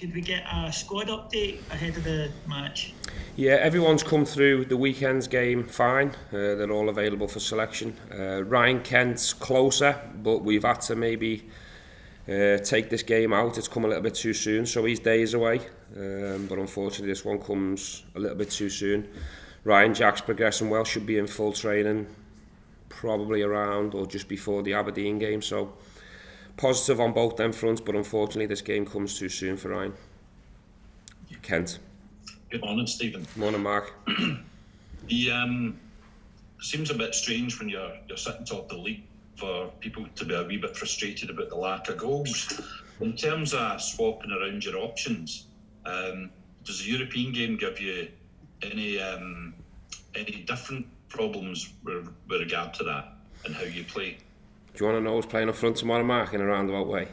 could we get a squad update ahead of the match? Yeah, everyone's come through the weekend's game fine. They're all available for selection. Ryan Kent's closer, but we've had to maybe take this game out. It's come a little bit too soon, so he's days away. But unfortunately, this one comes a little bit too soon. Ryan Jack's progressing well, should be in full training probably around or just before the Aberdeen game. So positive on both them fronts, but unfortunately, this game comes too soon for Ryan. Kent. Good morning, Stephen. Morning, Mark. Seems a bit strange when you're sitting top of the league for people to be a wee bit frustrated about the lack of goals. In terms of swapping around your options, does the European game give you any different problems with regard to that and how you play? Do you want to know who's playing up front tomorrow, Mark, in a roundabout way?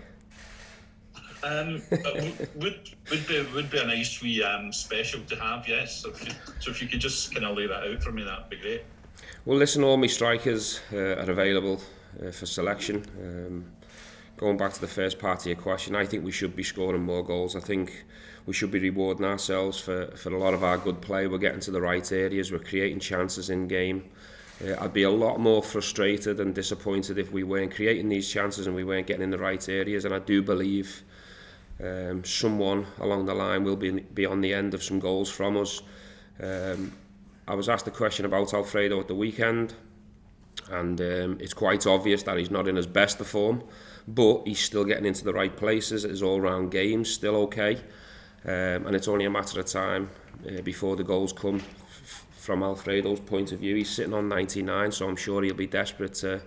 Would be a nice wee special to have, yes. So if you could just kind of lay that out for me, that'd be great. Well, listen, all my strikers are available for selection. Going back to the first part of your question, I think we should be scoring more goals. I think we should be rewarding ourselves for a lot of our good play. We're getting to the right areas, we're creating chances in game. I'd be a lot more frustrated and disappointed if we weren't creating these chances and we weren't getting in the right areas. And I do believe someone along the line will be on the end of some goals from us. I was asked a question about Alfredo at the weekend, and it's quite obvious that he's not in his best of form, but he's still getting into the right places. His all-round game's still okay, and it's only a matter of time before the goals come. From Alfredo's point of view, he's sitting on 99, so I'm sure he'll be desperate to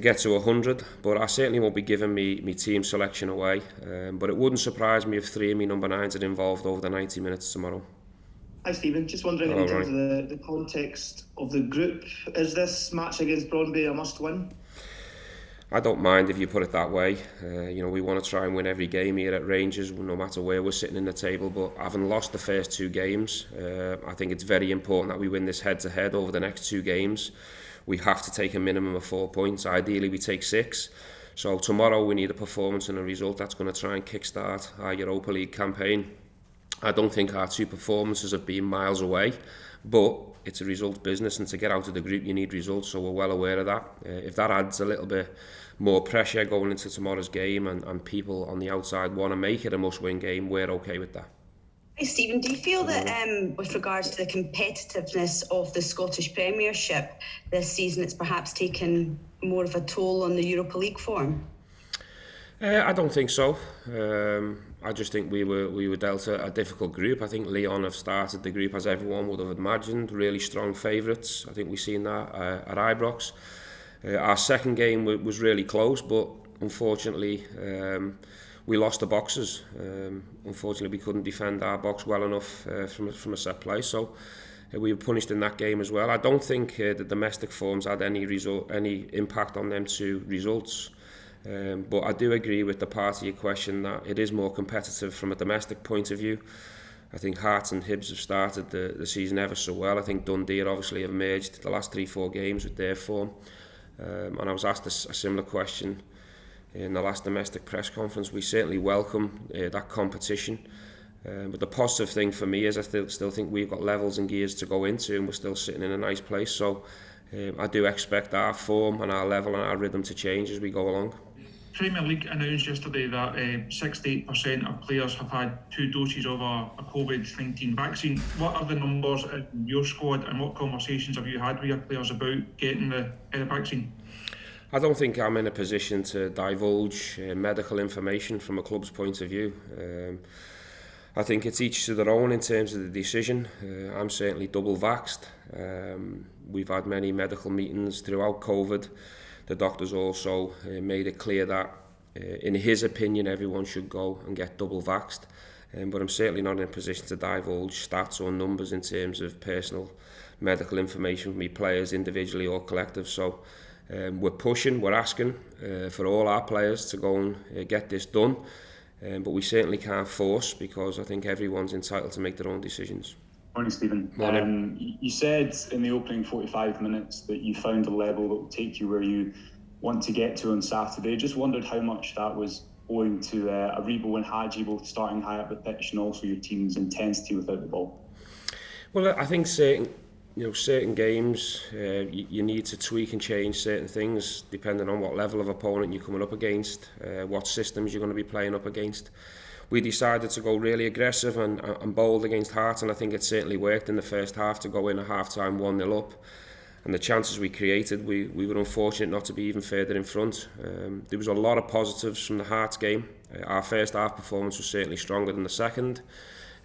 get to 100, but I certainly won't be giving me team selection away. But it wouldn't surprise me if 3 of me number 9s are involved over the 90 minutes tomorrow. Hi Stephen, just wondering in terms of the context of the group, is this match against Brondby a must-win? I don't mind if you put it that way. We want to try and win every game here at Rangers, no matter where we're sitting in the table. But having lost the first 2 games, I think it's very important that we win this head-to-head over the next 2 games. We have to take a minimum of 4 points. Ideally, we take 6. So tomorrow we need a performance and a result that's going to try and kickstart our Europa League campaign. I don't think our 2 performances have been miles away, but it's a results business, and to get out of the group you need results, so we're well aware of that. If that adds a little bit more pressure going into tomorrow's game and people on the outside want to make it a must-win game, we're okay with that. Hey Stephen, do you feel that with regards to the competitiveness of the Scottish Premiership this season, it's perhaps taken more of a toll on the Europa League form? I don't think so. I just think we were dealt a difficult group. I think Lyon have started the group as everyone would have imagined, really strong favourites. I think we've seen that at Ibrox. Our second game was really close, but unfortunately we lost the boxes. Unfortunately, we couldn't defend our box well enough from a set play, so we were punished in that game as well. I don't think the domestic forms had any impact on them two results. But I do agree with the part of your question that it is more competitive from a domestic point of view. I think Hearts and Hibs have started the season ever so well. I think Dundee obviously have emerged the last 3-4 games with their form. And I was asked a similar question in the last domestic press conference. We certainly welcome that competition. But the positive thing for me is I still think we've got levels and gears to go into, and we're still sitting in a nice place. So I do expect our form and our level and our rhythm to change as we go along. Premier League announced yesterday that 68% of players have had 2 doses of a COVID-19 vaccine. What are the numbers in your squad, and what conversations have you had with your players about getting the vaccine? I don't think I'm in a position to divulge medical information from a club's point of view. I think it's each to their own in terms of the decision. I'm certainly double vaxxed. We've had many medical meetings throughout COVID. The doctors also made it clear that, in his opinion, everyone should go and get double vaxxed. But I'm certainly not in a position to divulge stats or numbers in terms of personal medical information from me players individually or collective. So we're pushing, we're asking for all our players to go and get this done. But we certainly can't force, because I think everyone's entitled to make their own decisions. Morning, Stephen. You said in the opening 45 minutes that you found a level that will take you where you want to get to on Saturday. Just wondered how much that was owing to Aribo and Hadji both starting high up the pitch and also your team's intensity without the ball? Well, I think certain games you need to tweak and change certain things depending on what level of opponent you're coming up against, what systems you're going to be playing up against. We decided to go really aggressive and bold against Hearts, and I think it certainly worked in the first half to go in at half-time 1-0 up. And the chances we created, we were unfortunate not to be even further in front. There was a lot of positives from the Hearts game. Our first half performance was certainly stronger than the second.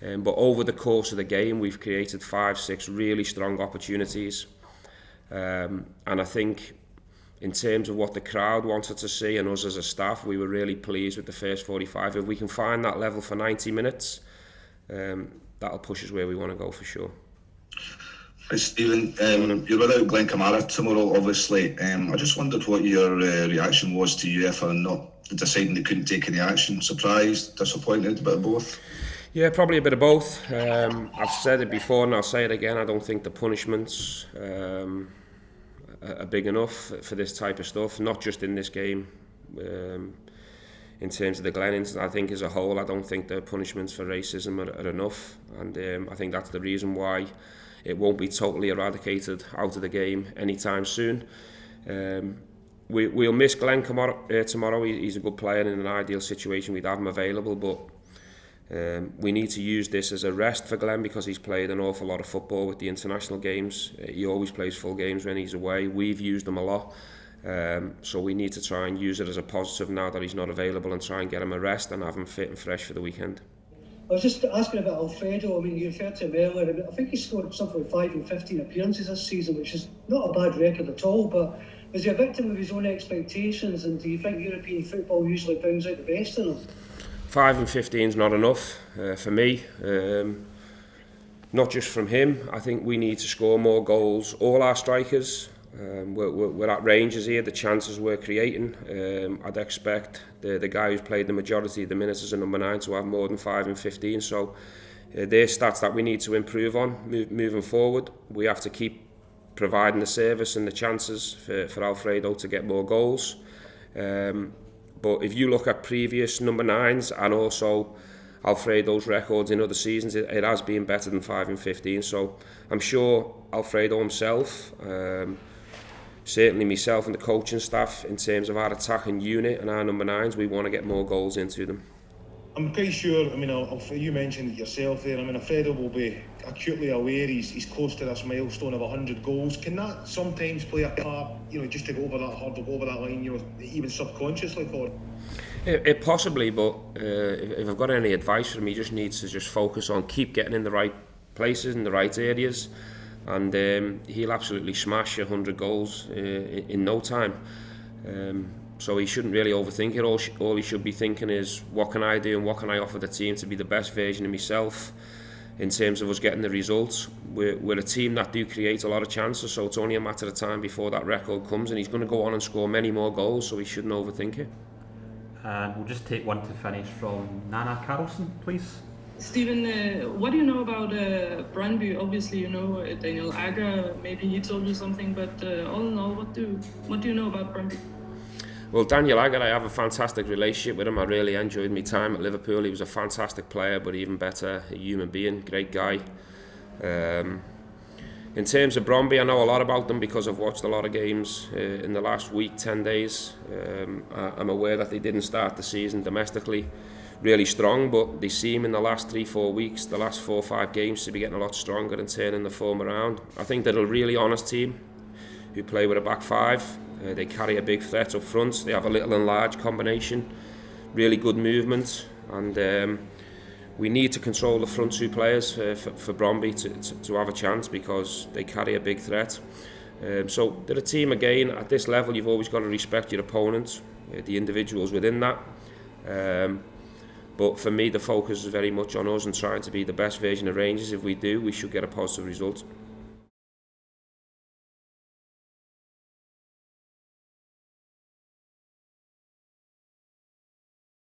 But over the course of the game, we've created 5-6 really strong opportunities. And I think in terms of what the crowd wanted to see and us as a staff, we were really pleased with the first 45. If we can find that level for 90 minutes, that'll push us where we want to go for sure. Hi Stephen, you're without Glenn Kamara tomorrow obviously. I just wondered what your reaction was to UEFA not deciding they couldn't take any action. Surprised, disappointed, a bit of both? Yeah, probably a bit of both. I've said it before and I'll say it again, I don't think the punishments are big enough for this type of stuff, not just in this game. In terms of the Glenn incident, I think as a whole, I don't think the punishments for racism are enough, and I think that's the reason why it won't be totally eradicated out of the game anytime soon. We'll miss Glenn tomorrow. He's a good player. In an ideal situation, we'd have him available, but we need to use this as a rest for Glenn because he's played an awful lot of football with the international games. He always plays full games when he's away. We've used him a lot. So we need to try and use it as a positive now that he's not available and try and get him a rest and have him fit and fresh for the weekend. I was just asking about Alfredo. I mean, you referred to him earlier. I think he scored something like 5 in 15 appearances this season, which is not a bad record at all. But was he a victim of his own expectations? And do you think European football usually brings out the best in him? 5 in 15 is not enough for me. Not just from him. I think we need to score more goals. All our strikers. We're at Rangers here, the chances we're creating. I'd expect the guy who's played the majority of the minutes as a number 9 to have more than 5 in 15. So they're stats that we need to improve on moving forward. We have to keep providing the service and the chances for Alfredo to get more goals. But if you look at previous number 9s and also Alfredo's records in other seasons, it has been better than 5 in 15. So I'm sure Alfredo himself, certainly myself and the coaching staff, in terms of our attacking unit and our number 9s, we want to get more goals into them. I'm quite sure, I mean, you mentioned it yourself there, I mean, Alfredo will be acutely aware he's close to this milestone of 100 goals. Can that sometimes play a part, just to go over that hurdle, go over that line, even subconsciously for him? It possibly, but if I've got any advice for him, he just needs to focus on keep getting in the right places, in the right areas, and he'll absolutely smash 100 goals in no time. So he shouldn't really overthink it. All he should be thinking is, what can I do and what can I offer the team to be the best version of myself in terms of us getting the results. We're a team that do create a lot of chances, so it's only a matter of time before that record comes, and he's going to go on and score many more goals, so he shouldn't overthink it. And we'll just take one to finish from Nana Carlson, please. Stephen, what do you know about Brondby? Obviously, you know Daniel Agger. Maybe he told you something, but all in all, what do you know about Brondby? Well, Daniel Agger, I have a fantastic relationship with him. I really enjoyed my time at Liverpool. He was a fantastic player, but even better, a human being, great guy. In terms of Brondby, I know a lot about them because I've watched a lot of games in the last week, 10 days. I'm aware that they didn't start the season domestically really strong, but they seem in the last 3-4 weeks, the last 4 or 5 games, to be getting a lot stronger and turning the form around. I think they're a really honest team who play with a back 5. They carry a big threat up front. They have a little and large combination, really good movement, and we need to control the front 2 players for Brondby to have a chance, because they carry a big threat. So they're a team, again, at this level you've always got to respect your opponent, the individuals within that. But for me, the focus is very much on us and trying to be the best version of Rangers. If we do, we should get a positive result.